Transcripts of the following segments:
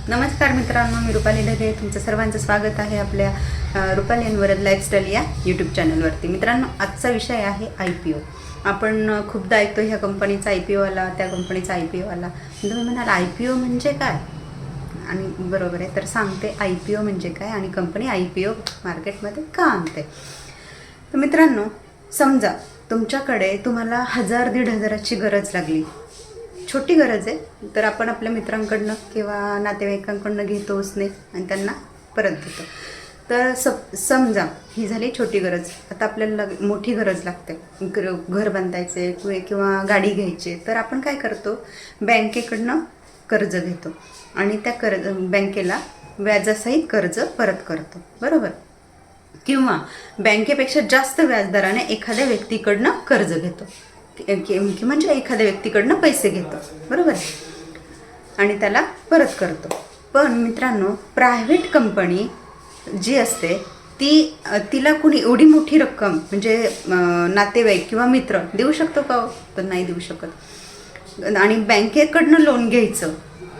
नमस्कार मित्रांनो, मी रुपाली ढगे. तुमचं सर्वांचं स्वागत आहे आपल्या रुपाली अँड वरद लाईफस्टाईल या यूट्यूब चॅनलवरती. मित्रांनो, आजचा विषय आहे IPO. आपण खूपदा ऐकतो ह्या कंपनीचा IPO आला, त्या कंपनीचा IPO आला. तुम्ही म्हणाल IPO म्हणजे काय? आणि बरोबर आहे, तर सांगते IPO म्हणजे काय आणि कंपनी IPO मार्केटमध्ये का आणते. तर मित्रांनो, समजा तुमच्याकडे तुम्हाला 1000-1500ची गरज लागली, छोटी गरज आहे, तर आपण आपल्या मित्रांकडनं किंवा नातेवाईकांकडनं घेतो उसने आणि त्यांना परत देतो. तर समजा ही झाली छोटी गरज. आता आपल्याला मोठी गरज लागते, घर बांधायचे किंवा गाडी घ्यायची, तर आपण काय करतो, बँकेकडनं कर्ज घेतो आणि त्या बँकेला व्याजासहित कर्ज परत करतो, बरोबर. किंवा बँकेपेक्षा जास्त व्याजदराने एखाद्या व्यक्तीकडनं कर्ज घेतो, म्हणजे एखाद्या व्यक्तीकडनं पैसे घेतो, बरोबर, आणि त्याला परत करतो. पण मित्रांनो, प्रायव्हेट कंपनी जी असते तिला कुणी एवढी मोठी रक्कम म्हणजे नातेवाईक किंवा मित्र देऊ शकतो का? तर नाही देऊ शकत. आणि बँकेकडनं लोन घ्यायचं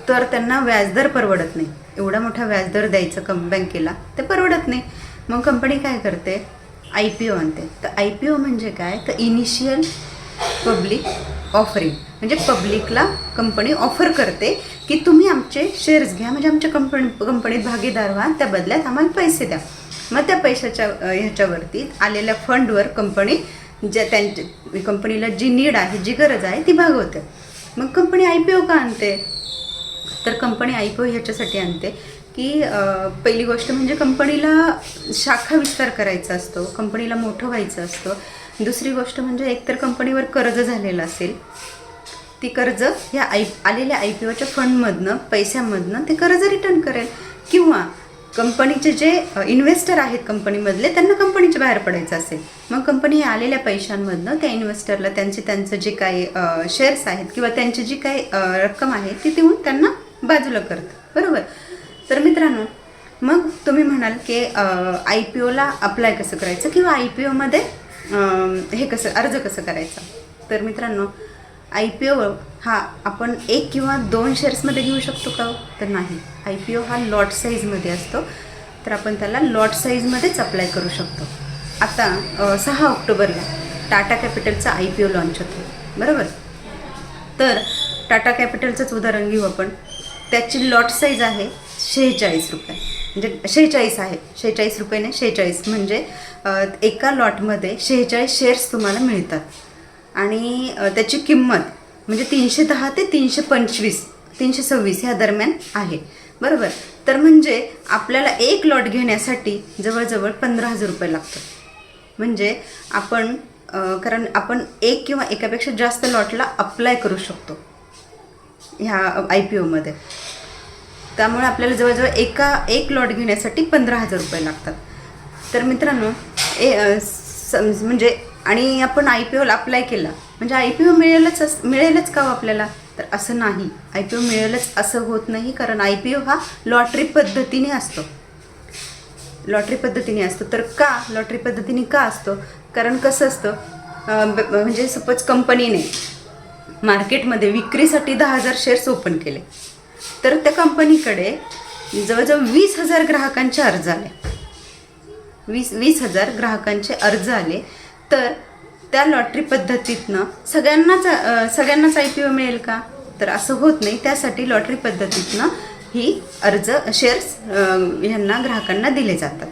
तर त्यांना व्याजदर परवडत नाही, एवढा मोठा व्याजदर द्यायचं बँकेला ते परवडत नाही. मग कंपनी काय करते, IPO आणते. तर IPO म्हणजे काय, तर इनिशियल पब्लिक ऑफरिंग, म्हणजे पब्लिकला कंपनी ऑफर करते की तुम्ही आमचे शेअर्स घ्या, म्हणजे आमच्या कंपनीत भागीदार व्हा, त्या बदल्यात आम्हाला पैसे द्या. मग त्या पैशाच्या ह्याच्यावरती आलेल्या फंडवर कंपनी कंपनीला जी नीड आहे, जी गरज आहे ती भागवते. मग कंपनी IPO का आणते, तर कंपनी IPO ह्याच्यासाठी आणते की पहिली गोष्ट म्हणजे कंपनीला शाखा विस्तार करायचा असतो, कंपनीला मोठं व्हायचं असतं. दुसरी गोष्ट म्हणजे एकतर कंपनीवर कर्ज झालेलं असेल, ती कर्ज ह्या आलेल्या IPOच्या फंडमधनं, पैशामधनं ते कर्ज रिटर्न करेल. किंवा कंपनीचे जे इन्व्हेस्टर आहेत कंपनीमधले, त्यांना कंपनीच्या बाहेर पडायचं असेल, मग कंपनी आलेल्या पैशांमधनं त्या इन्व्हेस्टरला त्यांचं जे काही शेअर्स आहेत किंवा त्यांची जी काही रक्कम आहे ती देऊन त्यांना बाजूला करतं, बरोबर. तर मित्रांनो, मग तुम्ही म्हणाल की IPOला अप्लाय कसं करायचं किंवा IPOमध्ये हे अर्ज कसं करायचा. तर मित्रांनो, IPO हा आपण 1 किंवा 2 शेअर्समध्ये घेऊ शकतो का? तर नाही. IPO हा लॉट साईजमध्ये असतो, तर आपण त्याला लॉट साईजमध्येच अप्लाय करू शकतो. आता 6 ऑक्टोबरला टाटा कॅपिटलचा IPO लॉन्च होतो, बरोबर. तर टाटा कॅपिटलचंच उदाहरण घेऊ आपण. त्याची लॉट साईज आहे 46 रुपये, म्हणजे 46 आहे, 46 रुपये नाही, 46 म्हणजे एका लॉटमध्ये 46 शेअर्स तुम्हाला मिळतात. आणि त्याची किंमत म्हणजे 310 ते 325, 326 ह्या दरम्यान आहे, बरोबर. तर म्हणजे आपल्याला एक लॉट घेण्यासाठी जवळजवळ 15,000 रुपये लागतात. म्हणजे आपण कारण आपण एक किंवा एकापेक्षा जास्त लॉटला अप्लाय करू शकतो ह्या IPOमध्ये. त्यामुळे आपल्याला जवळजवळ एक लॉट घेण्यासाठी 15,000 रुपये लागतात. तर मित्रांनो, म्हणजे आणि आपण IPOला अप्लाय केला म्हणजे IPO मिळेलच का आपल्याला? तर असं नाही. IPO मिळेलच असं होत नाही, कारण IPO हा लॉटरी पद्धतीने असतो. तर का लॉटरी पद्धतीने का असतो? कारण कसं असतं, म्हणजे सपोज कंपनीने मार्केटमध्ये विक्रीसाठी 10,000 शेअर्स ओपन केले, तर त्या कंपनीकडे जवळजवळ 20,000 ग्राहकांचे अर्ज आले. 20,000 ग्राहकांचे अर्ज आले, तर त्या लॉटरी पद्धतीतनं सगळ्यांनाच IPO मिळेल का? तर असं होत नाही. त्यासाठी लॉटरी पद्धतीतनं ही शेअर्स ह्यांना ग्राहकांना दिले जातात,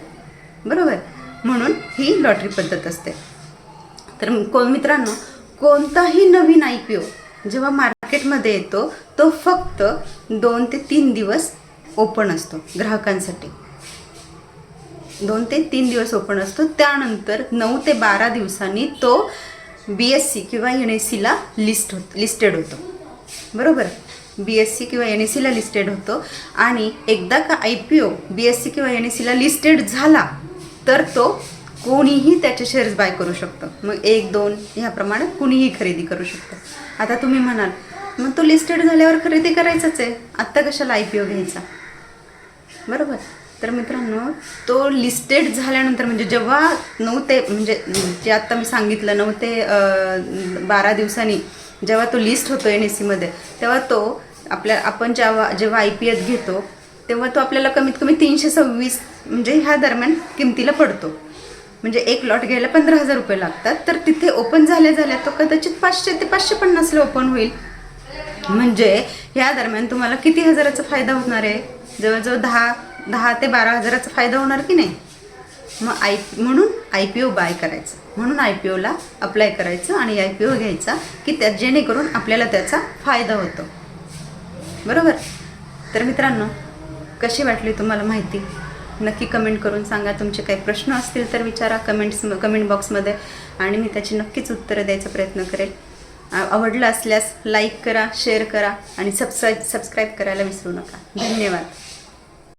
बरोबर. म्हणून ही लॉटरी पद्धत असते. तर मित्रांनो, कोणताही नवीन IPO जेव्हा मार्केटमध्ये येतो तो फक्त 2 ते 3 दिवस ओपन असतो ग्राहकांसाठी. 2 ते 3 दिवस ओपन असतो. त्यानंतर 9 ते 12 दिवसांनी तो BSE किंवा NSEला लिस्टेड होतो, बरोबर. BSE किंवा NSEला लिस्टेड होतो. आणि एकदा का IPO BSE किंवा NSEला लिस्टेड झाला तर तो कोणीही त्याचे शेअर्स बाय करू शकतं. मग 1-2 ह्याप्रमाणे कुणीही खरेदी करू शकतं. आता तुम्ही म्हणाल, मग तो लिस्टेड झाल्यावर खरेदी करायचाच आहे, आत्ता कशाला IPO घ्यायचा, बरोबर. तर मित्रांनो, तो लिस्टेड झाल्यानंतर म्हणजे जेव्हा 9 ते म्हणजे जे आत्ता मी सांगितलं 9 ते 12 दिवसांनी जेव्हा तो लिस्ट होतो NSEमध्ये, तेव्हा तो आपण जेव्हा IPO घेतो तेव्हा तो आपल्याला कमीत कमी 326 म्हणजे ह्या दरम्यान किमतीला पडतो. म्हणजे एक लॉट घ्यायला 15,000 रुपये लागतात. तर तिथे ओपन झाल्या तो कदाचित 500 ते 550ला ओपन होईल. म्हणजे ह्या दरम्यान तुम्हाला किती हजाराचा फायदा होणार आहे? जवळजवळ 10 ते 12 हजाराचा फायदा होणार की नाही? मग म्हणून IPO बाय करायचं, म्हणून IPOला अप्लाय करायचं आणि IPO घ्यायचा की जेणेकरून आपल्याला त्याचा फायदा होतो. बरोबर. तर मित्रांनो, कशी वाटली तुम्हाला माहिती? नक्की कमेंट करून सांगा. तुमचे काही प्रश्न असतील तर विचारा कमेंट बॉक्समध्ये आणि मी त्याची नक्कीच उत्तरं द्यायचा प्रयत्न करेल. आवडलं असल्यास लाईक करा, शेअर करा आणि सबस्क्राईब करायला विसरू नका. धन्यवाद.